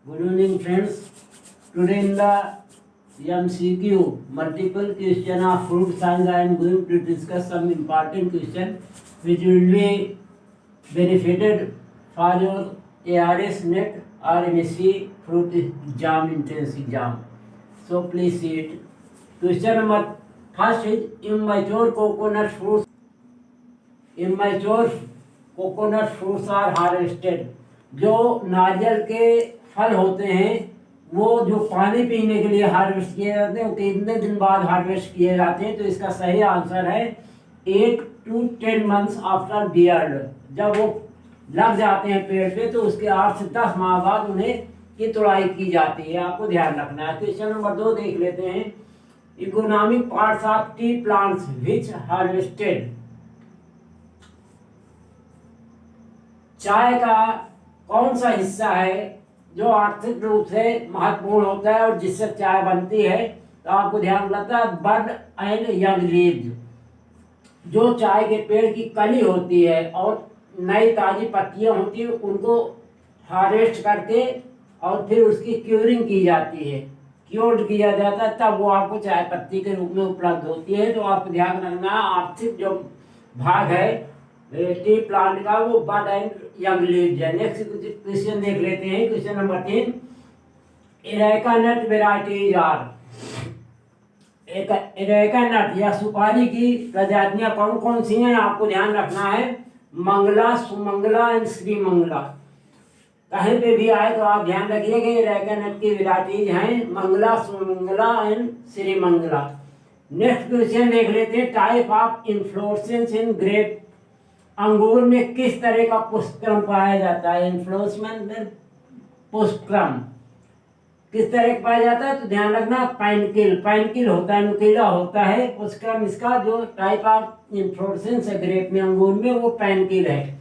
Good evening, friends. Today in the MCQ, multiple question of fruit science, I am going to discuss some important question which will be benefited for your ARS NET or MSc fruit exam, entrance exam. So please see it. Question number first is immature coconut fruits. Immature coconut fruits are harvested. जो नारियल के फल होते हैं वो जो पानी पीने के लिए हार्वेस्ट किए जाते हैं वो कितने दिन बाद हार्वेस्ट किए जाते हैं? तो इसका सही आंसर है 8 to 10 months आफ्टर बियर्ड। जब वो लग जाते हैं पेड़ पे तो उसके 8 से 10 माह बाद उन्हें की तुड़ाई की जाती है, आपको ध्यान रखना है। क्वेश्चन नंबर 2 देख लेते हैं। Economic parts of T plants which harvested. चाय का कौन सा हिस्सा है जो आर्थिक रूप से महत्वपूर्ण होता है और जिससे चाय बनती है? तो आपको ध्यान रखना है बड एंड यंग लीव्स। जो चाय के पेड़ की कली होती है और नई ताजी पत्तियां होती है उनको हार्वेस्ट करके और फिर उसकी क्यूरिंग की जाती है, क्योर्ड किया जाता है, तब वो आपको चाय पत्ती के रूप में उपलब्ध होती है। तो आपको ध्यान रखना आर्थिक जो भाग है टी प्लांट का वो बड एंड यंग लीव्स है। नेक्स्ट क्वेश्चन देख लेते हैं। Question number 3, areca nut varieties are. Areca nut या सुपारी की प्रजातियां कौन कौन सी हैं? आपको ध्यान रखना है मंगला, सुमंगला एंड श्रीमंगला। कहीं पे भी आए तो आप ध्यान रखिएगा एरेका नट की वेराइटीज हैं Mangala, Sumangala and Shrimangala. Next question देख लेते हैं। Type of inflorescence in grape. अंगूर में किस तरह का पुष्पक्रम पाया जाता है? इन्फ्लोरेसेंस में पुष्पक्रम किस तरह का पाया जाता है? तो ध्यान रखना पैनकिल होता है, नुकीला होता है पुष्पक्रम इसका। जो टाइप ऑफ इन्फ्लोरेसेंस है ग्रेप में, अंगूर में, वो पैनकिल है।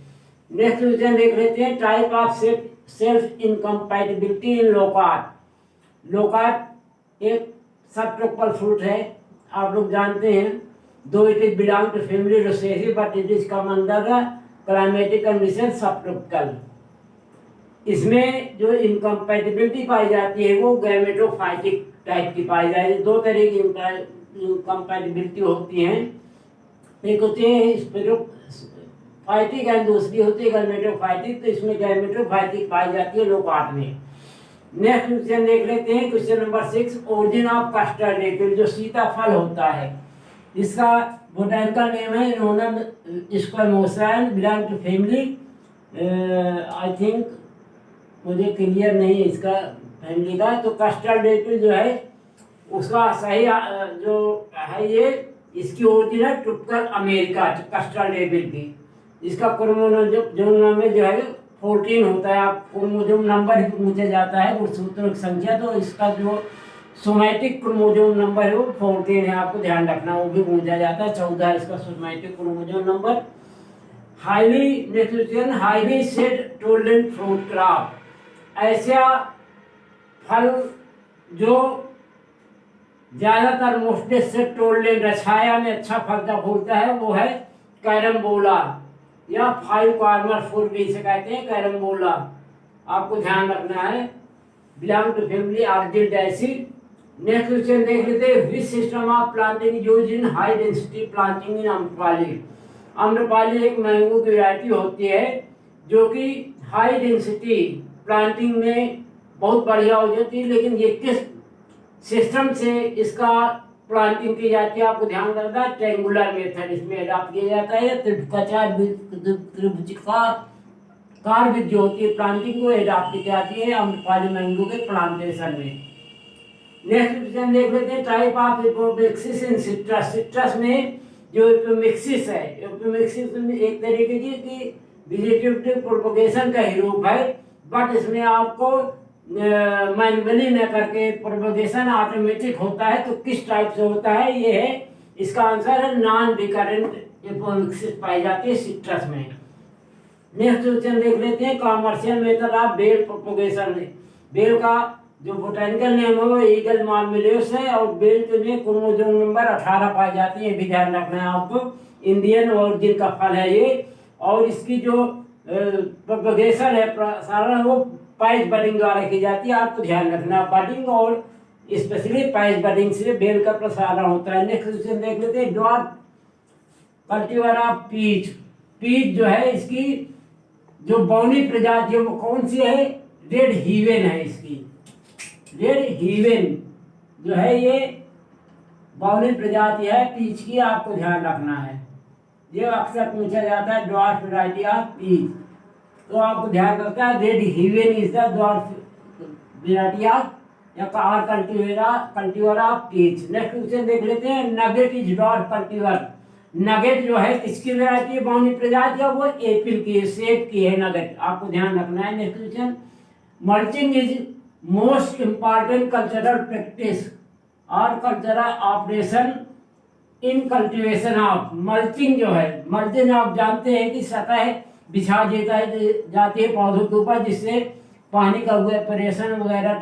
नेक्स्ट क्वेश्चन देख लेते हैं। टाइप ऑफ सेल्फ इनकम्पैटिबिलिटी इन लोकार्ड। लोकार्ड एक सब ट्रॉपिकल फ्रूट है, आप लोग जानते हैं। Though it is belong to family Rosaceae, but it is come under the climatic condition subtropical। इसमें जो इनकम्पैटिबिलिटी पाई जाती है वो गैमेटोफाइटिक टाइप की पाई जाती है। दो तरह की इनकम्पैटिबिलिटी होती हैं, एक होती है स्पेरोफाइटिक एंड दूसरी होती है गैमेटोफाइटिक। तो इसमें गैमेटोफाइटिक पाई जाती है लोकार्ड में। नेक्स्ट क्वेश्चन देख लेते हैं। Question number 6, origin of custard apple जो सीताफल होता है इसका बोटैनिकल नेम है Annona squamosa, belong to family. I think मुझे क्लियर नहीं है इसका फैमिली का। तो कस्टर्ड एप्पल जो है उसका सही जो है ये इसकी ओरिजिन है ट्रॉपिकल अमेरिका कस्टर्ड एप्पल की। इसका क्रोमोसोम में जो है 14 होता है। आप क्रोमोसोम नंबर ही पूछा जाता है गुणसूत्रों की संख्या, तो इसका जो सोमैटिक क्रोमोसोम नंबर है वो 14 है, आपको ध्यान रखना। वो भी पूछा जाता है 14 इसका somatic chromosome number. Highly said tolerant fruit crop. ऐसा फल जो ज्यादातर मोस्टली सेड टोलरेंट छाया में अच्छा फल का फूलता है वो है कैरम्बोला या 5 कॉर्नर फ्रूट भी इसे कहते हैं कैरम्बोला, आपको ध्यान रखना है। बिलोंग टू फैमिली आर्जिडाएसी। नेक्स्ट क्वेश्चन देख लेते हैं। Which system of planting use in high density planting in Amrapali. Amrapali एक मैंगो की वैरायटी होती है जो कि हाई डेंसिटी प्लांटिंग में बहुत बढ़िया हो जाती है, लेकिन ये किस सिस्टम से इसका प्लांटिंग की जाती है? आपको ध्यान रखना है ट्रेंगुलर मेथड इसमें अडॉप्ट किया जाता है। त्रिभुजाकार विधि जो होती है प्लांटिंग को अडॉप्ट की जाती है आम्रपाली मैंगो के प्लांटेशन में। नेक्स्ट क्वेश्चन देख लेते हैं। Type of apomixis in citrus. Citrus में जो एपोमिक्सिस है, एपोमिक्सिस में एक तरीके की वेजिटेटिव प्रोपगेशन का ही रूप है, बट इसमें आपको मैनुअली न करके प्रोपगेशन ऑटोमेटिक होता है। तो किस टाइप से होता है ये है इसका आंसर है नॉन रिकरेंट एपोमिक्सिस पाई जाती है सिट्रस में। नेक्स्ट क्वेश्चन देख लेते हैं। Commercial method of bael propagation. Bael का जो बोटैनिकल नेम है वो ईगल मार्मिलेस है और बेल के में क्रोमोसोम नंबर 18 पाई जाती है, भी ध्यान रखना है आपको। इंडियन ओरिजिन का फल है ये और इसकी जो प्रोपगेशन है प्रसारण वो पैच बडिंग द्वारा की जाती है। आपको ध्यान रखना, बडिंग और स्पेशली पैच बडिंग से बेल का प्रसारण होता है। नेक्स्ट क्वेश्चन देख लेते हैं, dwarf cultivator of peach. Peach जो है इसकी जो बौनी प्रजाति है वो कौन सी है? रेड हीवेन है इसकी। रेड हीवेन जो है ये बौनी प्रजाति है पीच की, आपको ध्यान रखना है। ये अक्सर पूछा जाता है ड्वार्फ वैरायटी ऑफ पीच, तो आपको ध्यान रखना है Red Haven is the dwarf variety of या cultivator of peach. Next question देख लेते हैं, nugget is dwarf cultivator. Nugget जो है किसकी वैरायटी है? बौनी प्रजाति है, वो एप्रिल की सेब की है नगेट, आपको ध्यान रखना है। Next question, mulching is most important cultural practice और cultural operation in cultivation of. Mulching जो है, मल्चिंग आप जानते हैं कि सतह बिछा जाती है पौधों के ऊपर, जिससे पानी का इवेपोरेशन वगैरह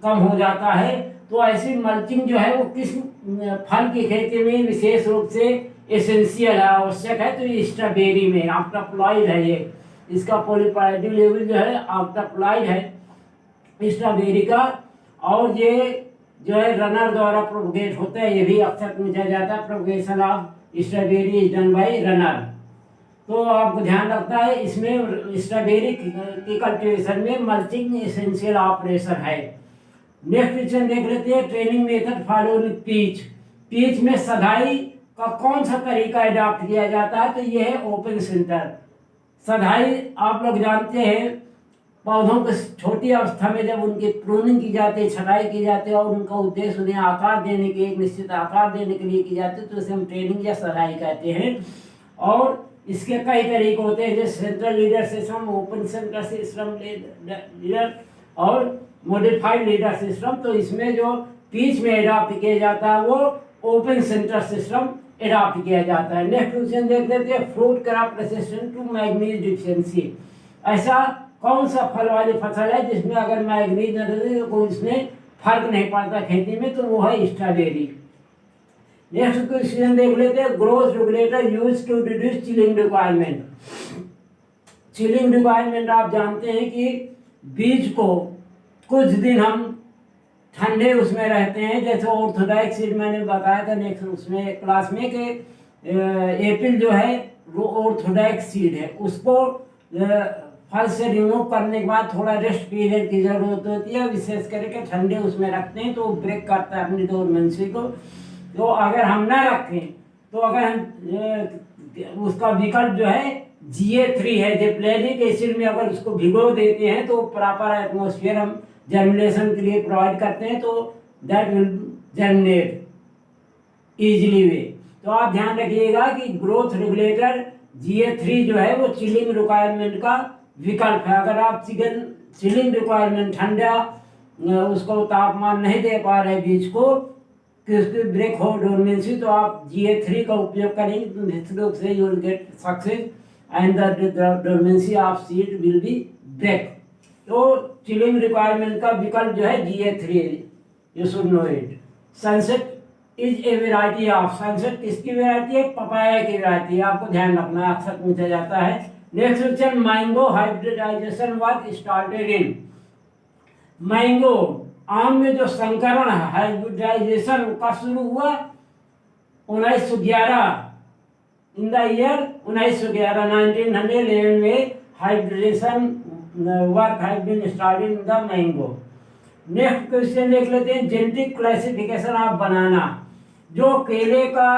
कम हो जाता है। तो ऐसी मल्चिंग जो है वो किस फल की खेती में विशेष रूप से एसेंशियल है, आवश्यक है? तो ये स्ट्रॉबेरी में ऑक्टाप्लॉइड है, ये इसका पॉलीप्लाइडिव लेवल जो है ऑक्टाप्लॉइड है स्ट्रॉबेरी का। और ये जो है रनर द्वारा प्रोपगेट होता है, ये भी अक्सर पूछा जाता है, propagation of strawberry is done by runner. तो आपको ध्यान रखना है इसमें स्ट्रॉबेरी की कल्टीवेशन में मल्चिंग एसेंशियल ऑपरेशन है। नेक्स्ट क्वेश्चन देख लेते हैं, training method follow peach. Peach में सधाई का कौन सा तरीका अडॉप्ट किया जाता है? तो ये है ओपन सेंटर। सधाई आप लोग जानते हैं पौधों को छोटी अवस्था में जब उनकी प्रूनिंग की जाती है, छटाई की जाती है और उनका उद्देश्य उन्हें आकार देने के, एक निश्चित आकार देने के लिए की जाती है, तो इसे हम ट्रेनिंग या सधाई कहते हैं। और इसके कई तरीके होते हैं, जैसे central leader system, open centre system leader और मॉडिफाइड लीडर सिस्टम। तो इसमें जो पीच में अडॉप्ट किया जाता है वो ओपन सेंटर सिस्टम अडॉप्ट किया जाता है। नेक्स्ट क्वेश्चन देख लेते हैं, fruit crop resistant to manganese deficiency. ऐसा कौन सा फल वाली फसल है जिसमें अगर मैग्नीज न रहे तो कोई इसमें फर्क नहीं पड़ता खेती में? तो वो है स्ट्रॉबेरी। नेक्स्ट क्वेश्चन देख लेते हैं, growth regulator use to reduce chilling requirement. Chilling requirement आप जानते हैं कि बीज को कुछ दिन हम ठंडे उसमें रहते हैं, जैसे ऑर्थोडॉक्स सीड मैंने बताया था नेक्स्ट उसमें क्लास में कि एप्रिल जो है वो ऑर्थोडॉक्स सीड है, उसको फल से रिमूव करने के बाद थोड़ा रेस्ट पीरियड की जरूरत होती है, विशेष करके ठंडे उसमें रखते हैं तो ब्रेक करता है अपनी डोरमेंसी को। तो अगर हम ना रखें तो अगर हम उसका विकल्प जो है GA3 है, जेप्लेनिक एसिड में अगर उसको भिगो देते हैं तो प्रॉपर एटमॉस्फेयर हम जर्मिनेशन के लिए प्रोवाइड करते हैं, तो दैट विल जर्मिनेट इजीली वे। तो आप ध्यान रखिएगा कि ग्रोथ रेगुलेटर GA3 जो है वो चिलिंग रिक्वायरमेंट का विकल्प है। अगर आप चिलिंग रिक्वायरमेंट ठंडा उसको तापमान नहीं दे पा रहे बीज को कि उसकी ब्रेक हो डोरमेंसी, तो आप GA3 का उपयोग करेंगे तो निश्चित रूप से you will get success and the dormancy of seed will be break. तो चिलिंग रिक्वायरमेंट का विकल्प जो है GA3, you should know it. Sunset is a variety of, sunset किसकी वेराइटी है? पपाया की वेराइटी है, आपको ध्यान रखना है, अक्सर पूछा जाता है। Next question, mango hybridization was started in. Mango आम में जो संकरण है हाइब्रिडाइजेशन का शुरू हुआ 1911 इन द ईयर 1911 में hybridization work has been started in the mango. Next question देख लेते हैं, जेनेटिक क्लासिफिकेशन ऑफ बनाना। जो केले का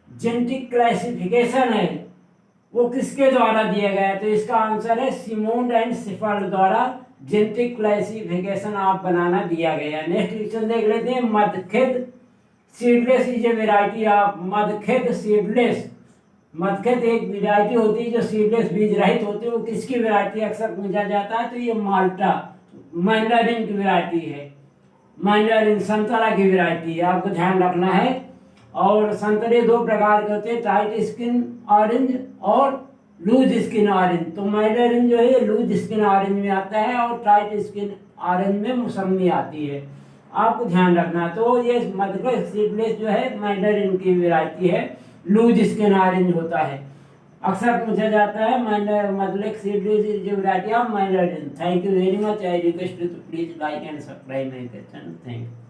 जेनेटिक क्लासिफिकेशन है वो किसके द्वारा दिया गया है? तो इसका आंसर है सिमोंड एंड शेफर्ड द्वारा जेनेटिक क्लासिफिकेशन ऑफ बनाना दिया गया है। नेक्स्ट क्वेश्चन देख लेते हैं, Madhkhed seedless is a variety of. Madhkhed seedless, Madhkhed एक वेराइटी होती है जो सीडलेस बीज रहित होती है, वो किसकी वेराइटी अक्सर पूछा जाता है? तो ये माल्टा मैंडारिन की वेराइटी है, मैंडारिन संतरा की वेराइटी है, आपको ध्यान रखना है। और संतरे दो प्रकार के होते हैं, टाइट स्किन ऑरेंज और लूज स्किन ऑरेंज। तो मैंडारिन जो है ये लूज स्किन ऑरेंज में आता है और टाइट स्किन ऑरेंज में मौसमी आती है, आपको ध्यान रखना। तो ये मधखेद सीडलेस जो है मैंडारिन की वेराइटी है, लूज स्किन ऑरेंज होता है। अक्सर पूछा जाता है मैंने मतलब series of minor. Thank you very much. I request to please like and subscribe my channel. Thank you.